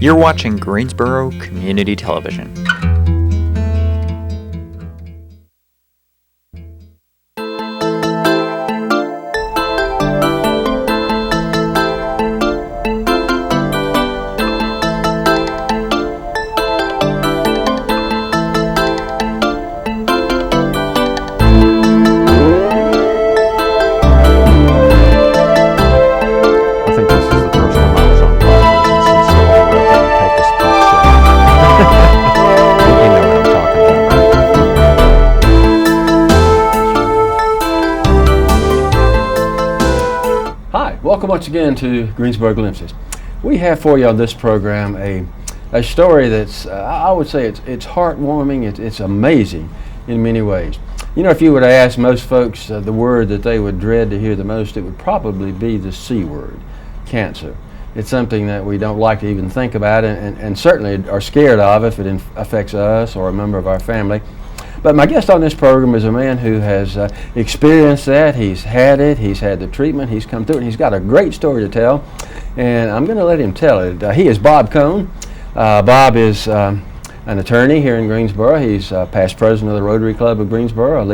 You're watching Greensboro Community Television. Welcome once again to Greensboro Glimpses. We have for you on this program a story that's, I would say it's heartwarming, it's amazing in many ways. You know, if you would ask most folks the word that they would dread to hear the most, it would probably be the C word, cancer. It's something that we don't like to even think about and certainly are scared of if it affects us or a member of our family. But my guest on this program is a man who has experienced that. He's had it, he's had the treatment, he's come through it, and he's got a great story to tell, and I'm going to let him tell it. He is Bob Cohn. Bob is an attorney here in Greensboro. He's past president of the Rotary Club of Greensboro,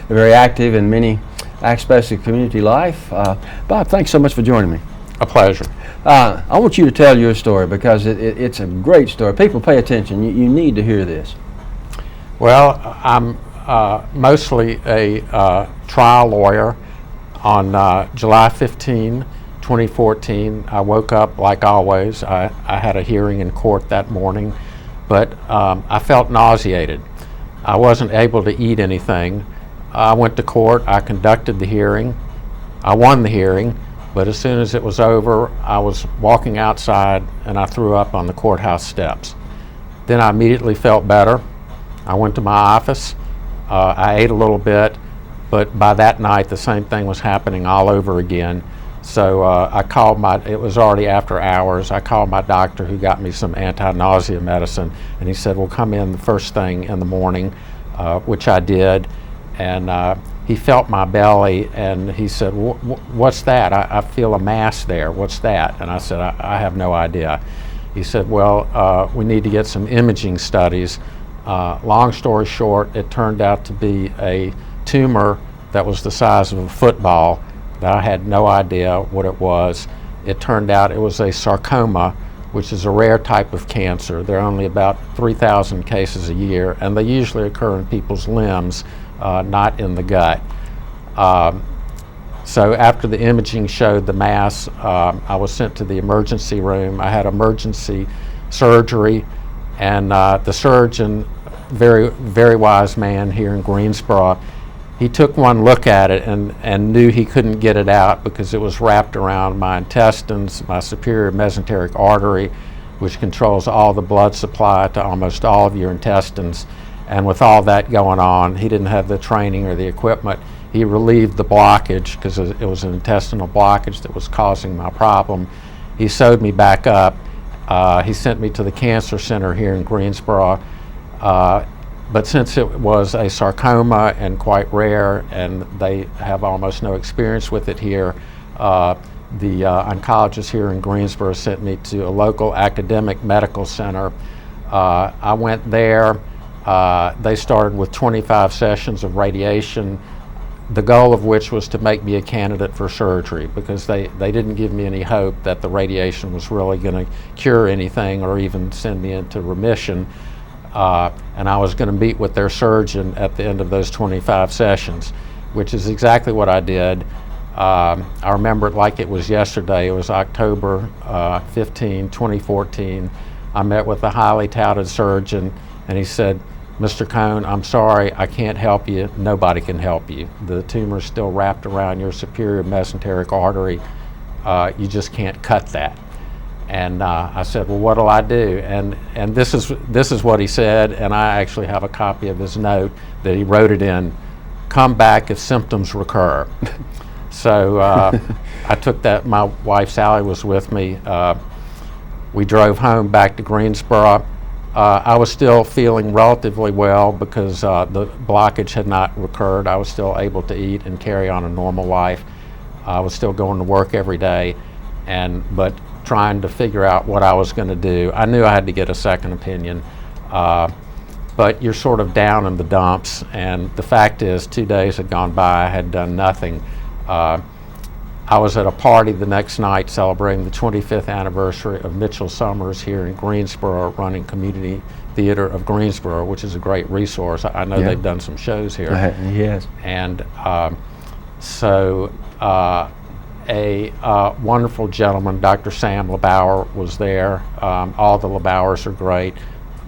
very active in many aspects of community life. Bob, thanks so much for joining me. A pleasure. I want you to tell your story because it's a great story. People pay attention. You need to hear this. Well, I'm mostly a trial lawyer. On July 15, 2014, I woke up like always. I had a hearing in court that morning, but I felt nauseated. I wasn't able to eat anything. I went to court, I conducted the hearing. I won the hearing, but as soon as it was over, I was walking outside and I threw up on the courthouse steps. Then I immediately felt better. I went to my office, I ate a little bit, but by that night the same thing was happening all over again. So I called it was already after hours, I called my doctor who got me some anti-nausea medicine, and he said, well, come in the first thing in the morning, which I did, and he felt my belly and he said, what's that? I feel a mass there, what's that? And I said, I have no idea. He said, well, we need to get some imaging studies. Long story short, it turned out to be a tumor that was the size of a football that I had no idea what it was. It turned out it was a sarcoma, which is a rare type of cancer. There are only about 3,000 cases a year, and they usually occur in people's limbs, not in the gut. So after the imaging showed the mass, I was sent to the emergency room. I had emergency surgery. And the surgeon, very, very wise man here in Greensboro, he took one look at it and knew he couldn't get it out because it was wrapped around my intestines, my superior mesenteric artery, which controls all the blood supply to almost all of your intestines. And with all that going on, he didn't have the training or the equipment. He relieved the blockage because it was an intestinal blockage that was causing my problem. He sewed me back up. He sent me to the cancer center here in Greensboro, but since it was a sarcoma and quite rare and they have almost no experience with it here, the oncologist here in Greensboro sent me to a local academic medical center. I went there. They started with 25 sessions of radiation, the goal of which was to make me a candidate for surgery because they didn't give me any hope that the radiation was really going to cure anything or even send me into remission. And I was going to meet with their surgeon at the end of those 25 sessions, which is exactly what I did. I remember it like it was yesterday. It was October 15, 2014. I met with a highly touted surgeon, and he said, Mr. Cohn, I'm sorry, I can't help you. Nobody can help you. The tumor is still wrapped around your superior mesenteric artery. You just can't cut that. And I said, well, what'll I do? And this is what he said, and I actually have a copy of his note that he wrote it in, come back if symptoms recur. So I took that, my wife Sally was with me. We drove home back to Greensboro. I was still feeling relatively well because the blockage had not recurred. I was still able to eat and carry on a normal life. I was still going to work every day, but trying to figure out what I was going to do. I knew I had to get a second opinion, but you're sort of down in the dumps, and the fact is 2 days had gone by, I had done nothing. I was at a party the next night celebrating the 25th anniversary of Mitchell Summers here in Greensboro, running Community Theater of Greensboro, which is a great resource. I know they've done some shows here. Yes. And a wonderful gentleman, Dr. Sam LeBauer, was there. All the LeBauers are great.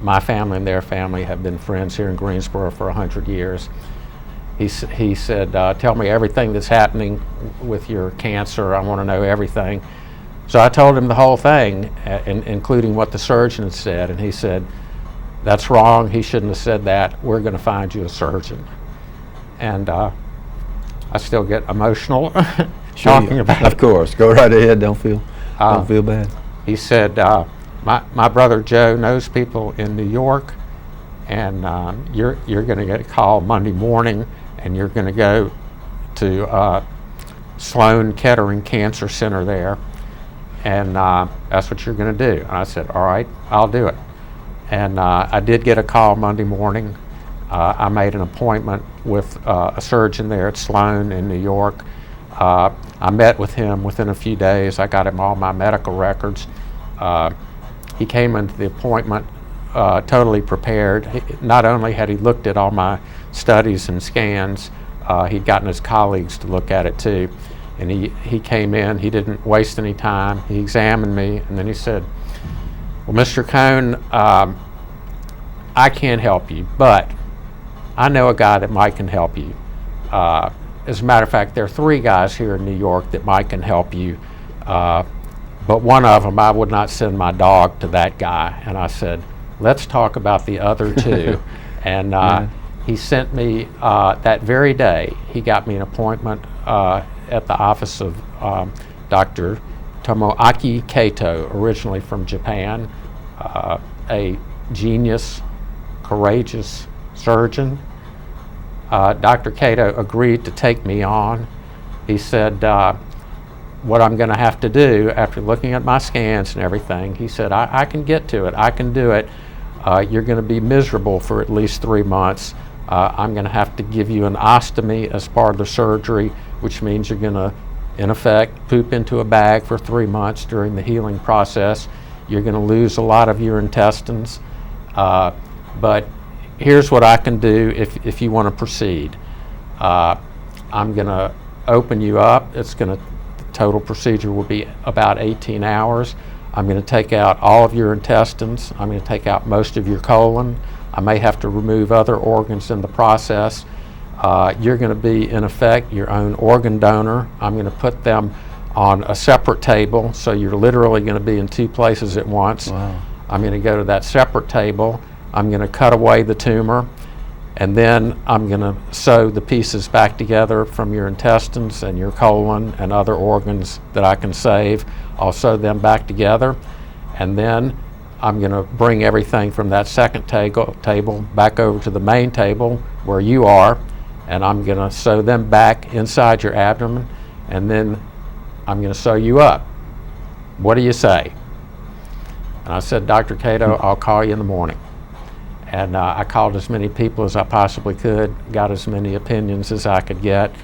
My family and their family have been friends here in Greensboro for 100 years. He said, tell me everything that's happening with your cancer. I want to know everything. So I told him the whole thing, including what the surgeon had said, and he said, that's wrong. He shouldn't have said that. We're going to find you a surgeon. And I still get emotional talking about it. Of course. Go right ahead. Don't feel bad. He said, my brother Joe knows people in New York, and you're going to get a call Monday morning, and you're going to go to Sloan Kettering Cancer Center there, and that's what you're going to do. And I said, all right, I'll do it. And I did get a call Monday morning. I made an appointment with a surgeon there at Sloan in New York. I met with him within a few days. I got him all my medical records. He came into the appointment totally prepared. Not only had he looked at all my studies and scans, he'd gotten his colleagues to look at it too. And he came in, he didn't waste any time. He examined me, and then he said, well, Mr. Cohn, I can't help you, but I know a guy that might can help you. As a matter of fact, there are 3 guys here in New York that might can help you, but one of them, I would not send my dog to that guy. And I said, let's talk about the other 2. And he sent me that very day, he got me an appointment at the office of Dr. Tomoaki Kato, originally from Japan, a genius, courageous surgeon. Dr. Kato agreed to take me on. He said, what I'm going to have to do after looking at my scans and everything, he said, I can get to it, I can do it. You're going to be miserable for at least 3 months. I'm going to have to give you an ostomy as part of the surgery, which means you're going to, in effect, poop into a bag for 3 months during the healing process. You're going to lose a lot of your intestines. But here's what I can do if you want to proceed. I'm going to open you up. The total procedure will be about 18 hours. I'm going to take out all of your intestines. I'm going to take out most of your colon. I may have to remove other organs in the process. You're going to be, in effect, your own organ donor. I'm going to put them on a separate table, so you're literally going to be in 2 places at once. Wow. I'm going to go to that separate table. I'm going to cut away the tumor, and then I'm going to sew the pieces back together from your intestines and your colon and other organs that I can save. I'll sew them back together, and then I'm going to bring everything from that second table back over to the main table where you are, and I'm going to sew them back inside your abdomen, and then I'm going to sew you up. What do you say? And I said, Dr. Cato, I'll call you in the morning. And I called as many people as I possibly could, got as many opinions as I could get.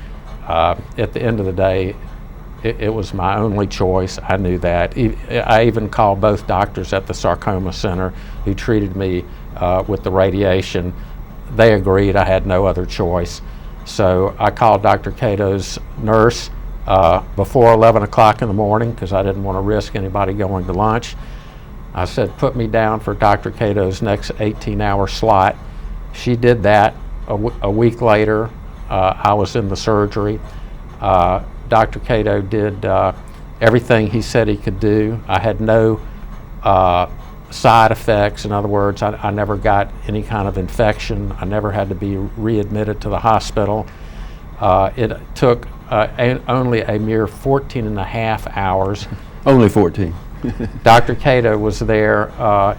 At the end of the day, it was my only choice. I knew that. I even called both doctors at the sarcoma center who treated me with the radiation. They agreed I had no other choice. So I called Dr. Cato's nurse before 11 o'clock in the morning because I didn't want to risk anybody going to lunch. I said, put me down for Dr. Cato's next 18-hour slot. She did that. A week later, I was in the surgery. Dr. Cato did everything he said he could do. I had no side effects. In other words, I never got any kind of infection. I never had to be readmitted to the hospital. It took only a mere 14 and a half hours. Only 14. Dr. Cato was there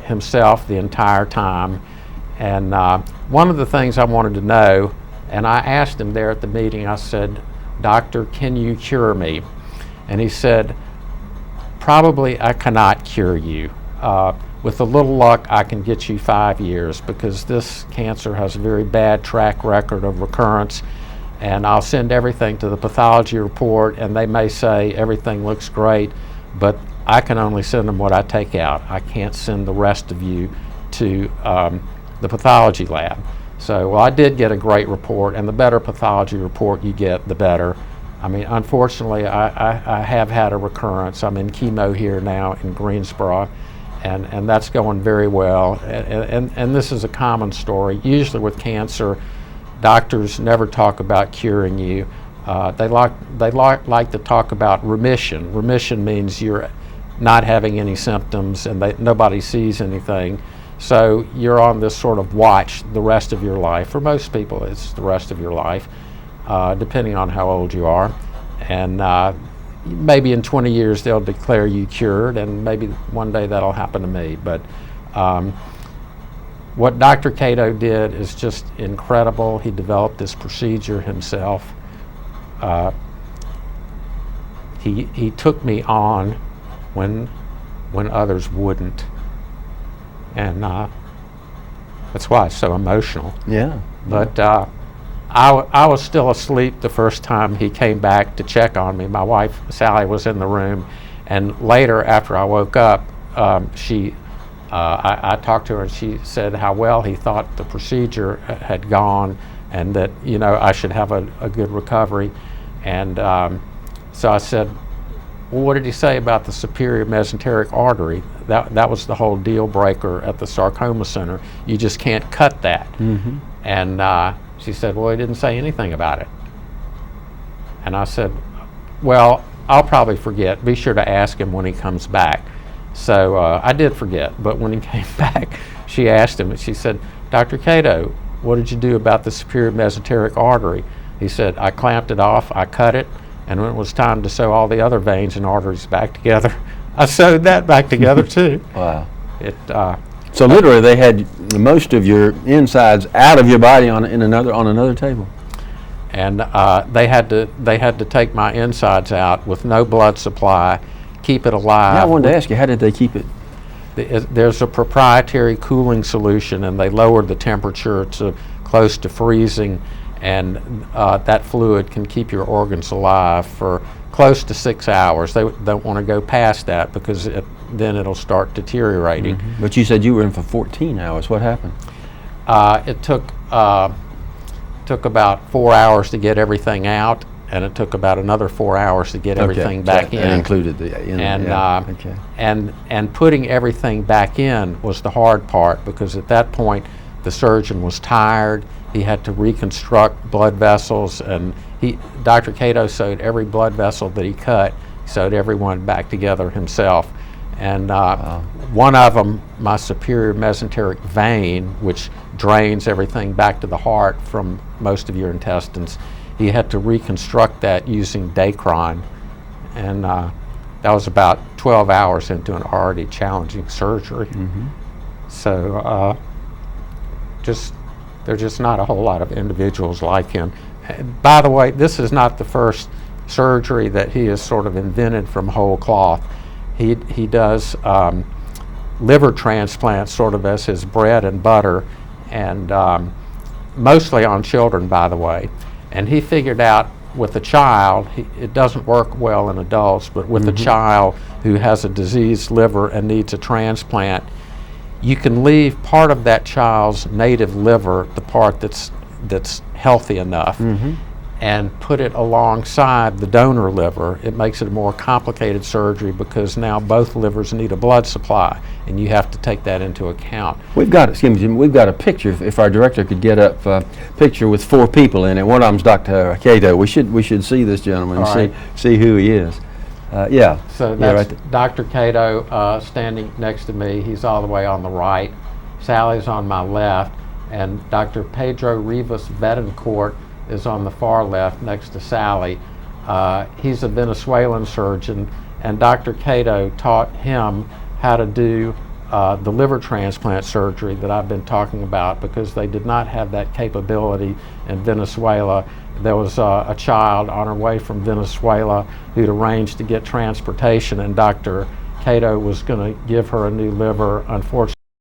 himself the entire time. And one of the things I wanted to know, and I asked him there at the meeting, I said, Doctor, can you cure me? And he said, probably I cannot cure you. With a little luck, I can get you 5 years because this cancer has a very bad track record of recurrence. And I'll send everything to the pathology report, and they may say everything looks great, but I can only send them what I take out. I can't send the rest of you to the pathology lab. So, well, I did get a great report, and the better pathology report you get, the better. I mean, unfortunately, I have had a recurrence. I'm in chemo here now in Greensboro, and that's going very well. And this is a common story. Usually with cancer, doctors never talk about curing you. They like to talk about remission. Remission means you're not having any symptoms and nobody sees anything. So you're on this sort of watch the rest of your life. For most people, it's the rest of your life, depending on how old you are. And maybe in 20 years they'll declare you cured, and maybe one day that'll happen to me. But what Dr. Cato did is just incredible. He developed this procedure himself. He took me on when others wouldn't, and that's why it's so emotional. Yeah. But I was still asleep the first time he came back to check on me. My wife Sally was in the room, and later after I woke up, I talked to her, and she said how well he thought the procedure had gone, and that I should have a good recovery. And so I said, well, what did he say about the superior mesenteric artery? That was the whole deal breaker at the sarcoma center. You just can't cut that. Mm-hmm. And she said, well, he didn't say anything about it. And I said, well, I'll probably forget. Be sure to ask him when he comes back. So I did forget, but when he came back, she asked him, and she said, Dr. Cato, what did you do about the superior mesenteric artery? He said, I clamped it off, I cut it, and when it was time to sew all the other veins and arteries back together, I sewed that back together too. Wow. So literally they had most of your insides out of your body on another table. And they had to take my insides out with no blood supply, keep it alive. Yeah, I wanted to ask you, how did they keep it? There's a proprietary cooling solution, and they lowered the temperature to close to freezing, and that fluid can keep your organs alive for close to 6 hours. They don't want to go past that because then it'll start deteriorating. Mm-hmm. But you said you were in for 14 hours. What happened? It took about 4 hours to get everything out, and it took about another 4 hours to get everything back in. That included and putting everything back in was the hard part, because at that point the surgeon was tired. He had to reconstruct blood vessels, and Dr. Cato sewed every blood vessel that he cut. He sewed everyone back together himself. And one of them, my superior mesenteric vein, which drains everything back to the heart from most of your intestines, he had to reconstruct that using Dacron, and that was about 12 hours into an already challenging surgery. Mm-hmm. So there's just not a whole lot of individuals like him. And by the way, this is not the first surgery that he has sort of invented from whole cloth. He does liver transplants sort of as his bread and butter, and mostly on children, by the way. And he figured out with a child, it doesn't work well in adults, but with a child who has a diseased liver and needs a transplant, you can leave part of that child's native liver, the part that's healthy enough, and put it alongside the donor liver. It makes it a more complicated surgery because now both livers need a blood supply, and you have to take that into account. We've got a picture. If our director could get up a picture with 4 people in it. One of them's Dr. Cato. We should see this gentleman and see who he is. Yeah. So that's Dr. Cato standing next to me. He's all the way on the right. Sally's on my left, and Dr. Pedro Rivas Betancourt is on the far left next to Sally. He's a Venezuelan surgeon, and Dr. Cato taught him how to do the liver transplant surgery that I've been talking about, because they did not have that capability in Venezuela. there was a child on her way from Venezuela who'd arranged to get transportation, and Dr. Cato was going to give her a new liver. Unfortunately,